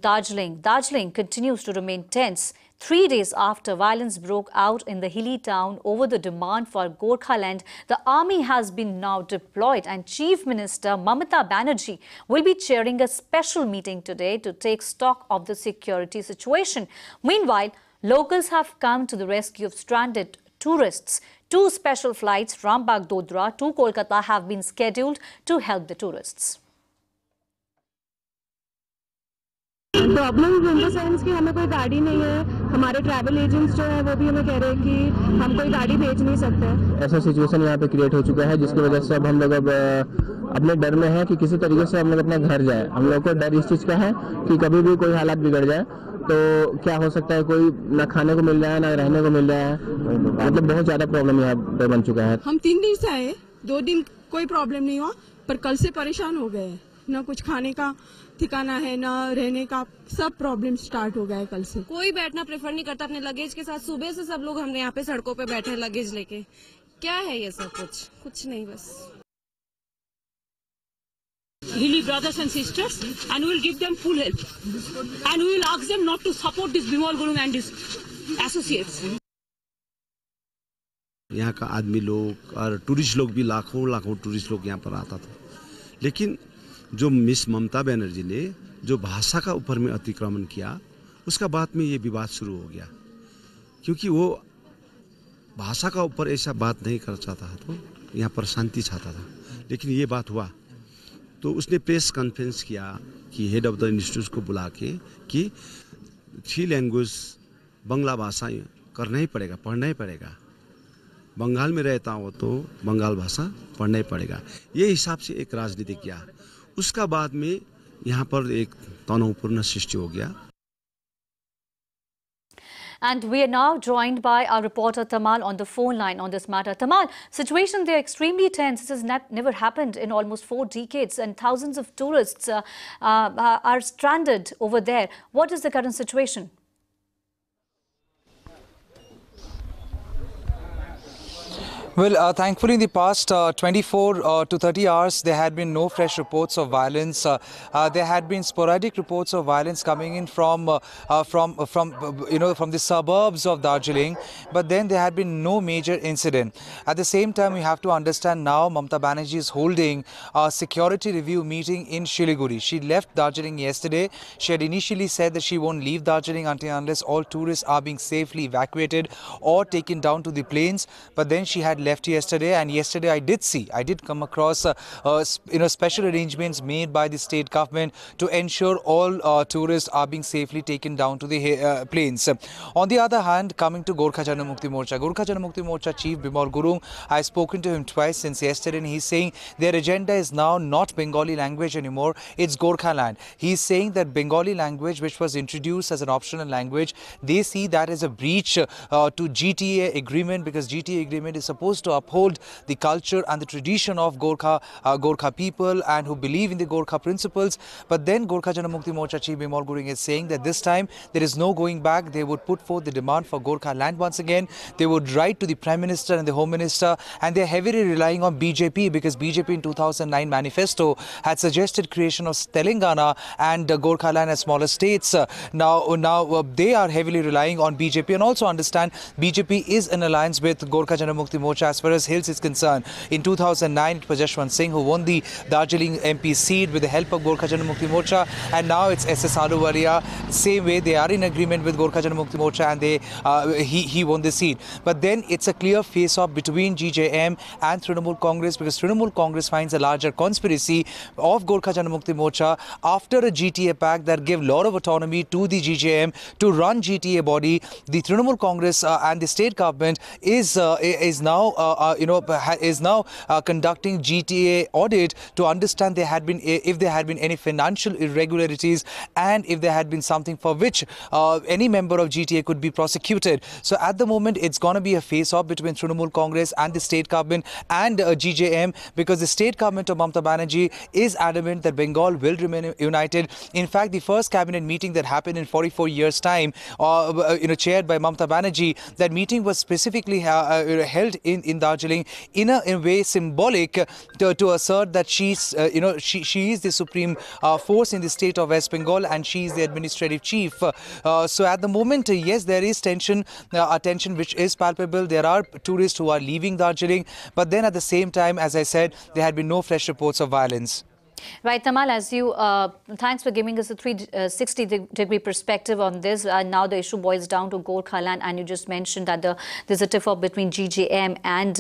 Darjeeling continues to remain tense 3 days after violence broke out in the hilly town over the demand for Gorkha land. The army has been now deployed and Chief Minister Mamata Banerjee will be chairing a special meeting today to take stock of the security situation. Meanwhile, locals have come to the rescue of stranded tourists. 2 special flights from Bagdogra to Kolkata have been scheduled to help the tourists. Problem in the sense कि हमें कोई गाड़ी नहीं है, हमारे travel agents जो है वो भी हमें कह रहे हैं कि हम कोई गाड़ी भेज नहीं सकते। ऐसा सिचुएशन यहाँ पे क्रिएट हो चुका है जिसकी वजह से अब हम लोग अपने डर में है कि किसी तरीके से हम लोग अपना घर जाए। हम लोग को डर इस चीज़ का है कि कभी भी कोई हालात बिगड़ जाए तो क्या हो सकता है, कोई ना खाने को मिल रहा है ना रहने को मिल रहा है, मतलब बहुत ज़्यादा प्रॉब्लम यहाँ पे बन चुका है। हम 3 दिन से आए, 2 दिन कोई प्रॉब्लम नहीं हुआ, पर कल से परेशान हो गए। ना कुछ खाने का ठिकाना है, ना रहने का, सब प्रॉब्लम स्टार्ट हो गया है कल से। कोई बैठना प्रेफर नहीं करता अपने लगेज के साथ। सुबह से सब लोग हमने यहाँ पे सड़कों पे बैठे लगेज लेके। क्या है ये सब? कुछ नहीं, बस। Hilly brothers and sisters, and we will give them full help, and we will ask them not to support this Bimal Gurung and his associates. यहाँ का आदमी लोग और टूरिस्ट लोग भी लाखों टूरिस्ट लोग यहाँ पर आता था, लेकिन जो मिस ममता बनर्जी ने जो भाषा का ऊपर में अतिक्रमण किया, उसका बाद में ये विवाद शुरू हो गया, क्योंकि वो भाषा का ऊपर ऐसा बात नहीं कर चाहता था, तो यहाँ पर शांति चाहता था। लेकिन ये बात हुआ तो उसने प्रेस कॉन्फ्रेंस किया कि हेड ऑफ द इंस्टीट्यूट को बुला के कि 3 लैंग्वेज बंगला भाषा करना ही पड़ेगा, पढ़ना ही पड़ेगा। बंगाल में रहता हो तो बंगाल भाषा पढ़ना ही पड़ेगा। ये हिसाब से एक राजनीति किया। उसका बाद में यहाँ पर एक तनावपूर्ण सृष्टि हो गया। And we are now joined by our reporter Tamal on the phone line on this matter. Tamal, situation there extremely tense. This has never happened in almost 4 decades, and thousands of tourists are stranded over there. What is the current situation? Well, thankfully, in the past 24 to 30 hours, there had been no fresh reports of violence. There had been sporadic reports of violence coming in from the suburbs of Darjeeling, but then there had been no major incident. At the same time, we have to understand now Mamata Banerjee is holding a security review meeting in Siliguri. She left Darjeeling yesterday. She had initially said that she won't leave Darjeeling unless all tourists are being safely evacuated or taken down to the plains. But then she had left yesterday, and yesterday I did come across special arrangements made by the state government to ensure all tourists are being safely taken down to the plains. On the other hand, coming to Gorkha Janmukti Morcha Chief Bimal Gurung, I've spoken to him twice since yesterday, and he's saying their agenda is now not Bengali language anymore, it's Gorkha land. He's saying that Bengali language, which was introduced as an optional language, they see that as a breach to GTA agreement, because GTA agreement is supposed to uphold the culture and the tradition of Gorkha people and who believe in the Gorkha principles. But then Gorkha Janmukti Morcha Chief Bimal Gurung is saying that this time there is no going back. They would put forth the demand for Gorkha land once again. They would write to the Prime Minister and the Home Minister, and they're heavily relying on BJP, because BJP in 2009 manifesto had suggested creation of Telangana and Gorkha land as smaller states. Now they are heavily relying on BJP, and also understand BJP is in alliance with Gorkha Janmukti Morcha as far as hills is concerned. In 2009, it was Yashwant Singh who won the Darjeeling MP seat with the help of Gorkha Janmukti Morcha, and now it's SS Ahluwalia. Same way, they are in agreement with Gorkha Janmukti Morcha, and he won the seat. But then it's a clear face-off between GJM and Trinamool Congress, because Trinamool Congress finds a larger conspiracy of Gorkha Janmukti Morcha after a GTA pact that gave a lot of autonomy to the GJM to run GTA body. The Trinamool Congress and the state government is now conducting GTA audit to understand if there had been any financial irregularities, and if there had been something for which any member of GTA could be prosecuted. So at the moment, it's going to be a face-off between Trinamool Congress and the state government and GJM, because the state government of Mamata Banerjee is adamant that Bengal will remain united. In fact, the first cabinet meeting that happened in 44 years' time, chaired by Mamata Banerjee, that meeting was specifically held in in Darjeeling in a way symbolic to assert that she's she is the supreme force in the state of West Bengal, and she is the administrative chief. So at the moment, yes, there is tension, a tension which is palpable. There are tourists who are leaving Darjeeling, but then at the same time, as I said, there had been no fresh reports of violence. Right, Tamal, as you, thanks for giving us a 360-degree perspective on this. Now the issue boils down to Gorkha land, and you just mentioned that there's a tiff-off between GJM and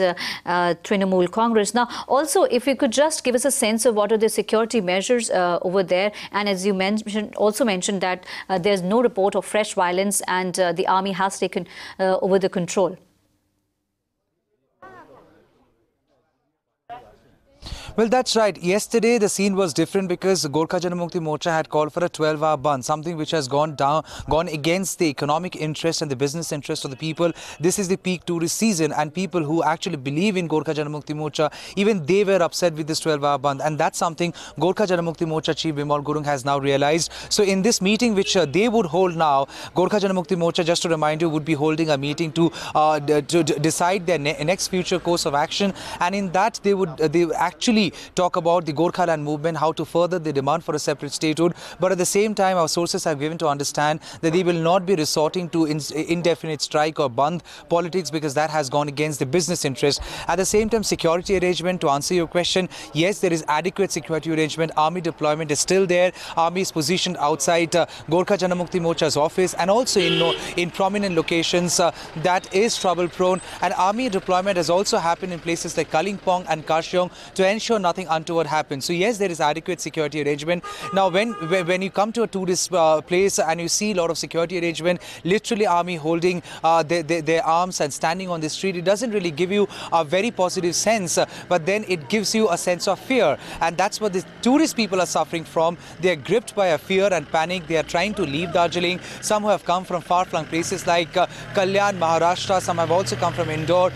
Trinamool Congress. Now, also, if you could just give us a sense of what are the security measures over there, and as you mentioned that there's no report of fresh violence, and the army has taken over the control. Well, that's right. Yesterday, the scene was different because Gorkha Janmukti Morcha had called for a 12-hour ban, something which has gone against the economic interest and the business interest of the people. This is the peak tourist season, and people who actually believe in Gorkha Janmukti Morcha, even they were upset with this 12-hour ban, and that's something Gorkha Janmukti Morcha Chief Bimal Gurung has now realized. So in this meeting which they would hold now, Gorkha Janmukti Morcha, just to remind you, would be holding a meeting to decide their next future course of action, and in that they would actually talk about the Gorkha land movement, how to further the demand for a separate statehood. But at the same time, our sources have given to understand that they will not be resorting to indefinite strike or bandh politics, because that has gone against the business interest. At the same time, security arrangement, to answer your question, yes, there is adequate security arrangement. Army deployment is still there. Army is positioned outside Gorkha Janmukti Morcha's office, and also in prominent locations that is trouble prone. And army deployment has also happened in places like Kalimpong and Karshiong to ensure nothing untoward happens. So yes, there is adequate security arrangement. Now when you come to a tourist place and you see a lot of security arrangement, literally army holding their arms and standing on the street, it doesn't really give you a very positive sense, but then it gives you a sense of fear, and that's what the tourist people are suffering from. They are gripped by a fear and panic. They are trying to leave Darjeeling. Some who have come from far-flung places like Kalyan, Maharashtra. Some have also come from Indore.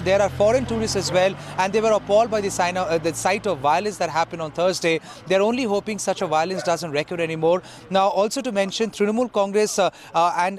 There are foreign tourists as well, and they were appalled by the sight of violence that happened on Thursday. They're only hoping such a violence doesn't recur anymore. Now, also to mention, Trinamool Congress and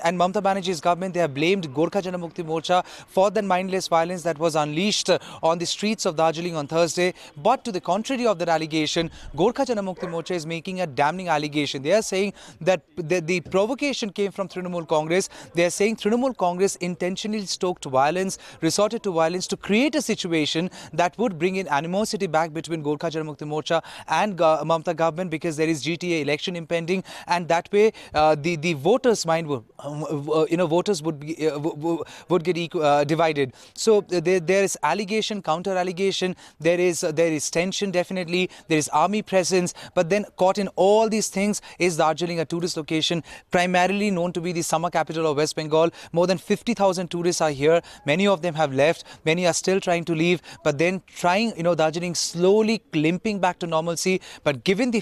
Mamata Banerjee's government, they have blamed Gorkha Janmukti Morcha for the mindless violence that was unleashed on the streets of Darjeeling on Thursday. But to the contrary of that allegation, Gorkha Janmukti Morcha is making a damning allegation. They are saying that the provocation came from Trinamool Congress. They are saying Trinamool Congress intentionally stoked violence, resorted to violence to create a situation that would bring in animosity back between Gorkha Janmukti Morcha and Mamata government, because there is GTA election impending, and that way the voters' mind would, voters would get divided. So there is allegation, counter allegation. There is tension, definitely. There is army presence, but then caught in all these things is Darjeeling, a tourist location primarily known to be the summer capital of West Bengal. More than 50,000 tourists are here. Many of them have left. Many are still trying to leave, but then trying, Darjeeling slowly limping back to normalcy. But given the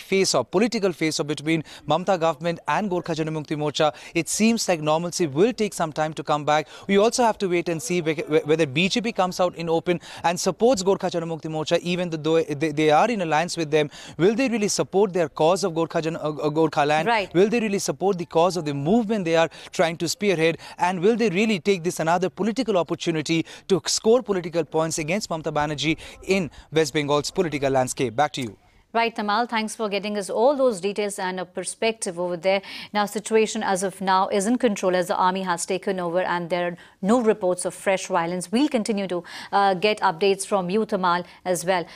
political face-off between Mamata government and Gorkha Janmukti Morcha, it seems like normalcy will take some time to come back. We also have to wait and see whether BJP comes out in open and supports Gorkha Janmukti Morcha, even though they are in alliance with them. Will they really support their cause of Gorkha land? Right. Will they really support the cause of the movement they are trying to spearhead? And will they really take this another political opportunity to score political points against Mamata Banerjee in West Bengal's political landscape? Back to you. Right, Tamal, thanks for getting us all those details and a perspective over there. Now, situation as of now is in control as the army has taken over, and there are no reports of fresh violence. We'll continue to get updates from you, Tamal, as well.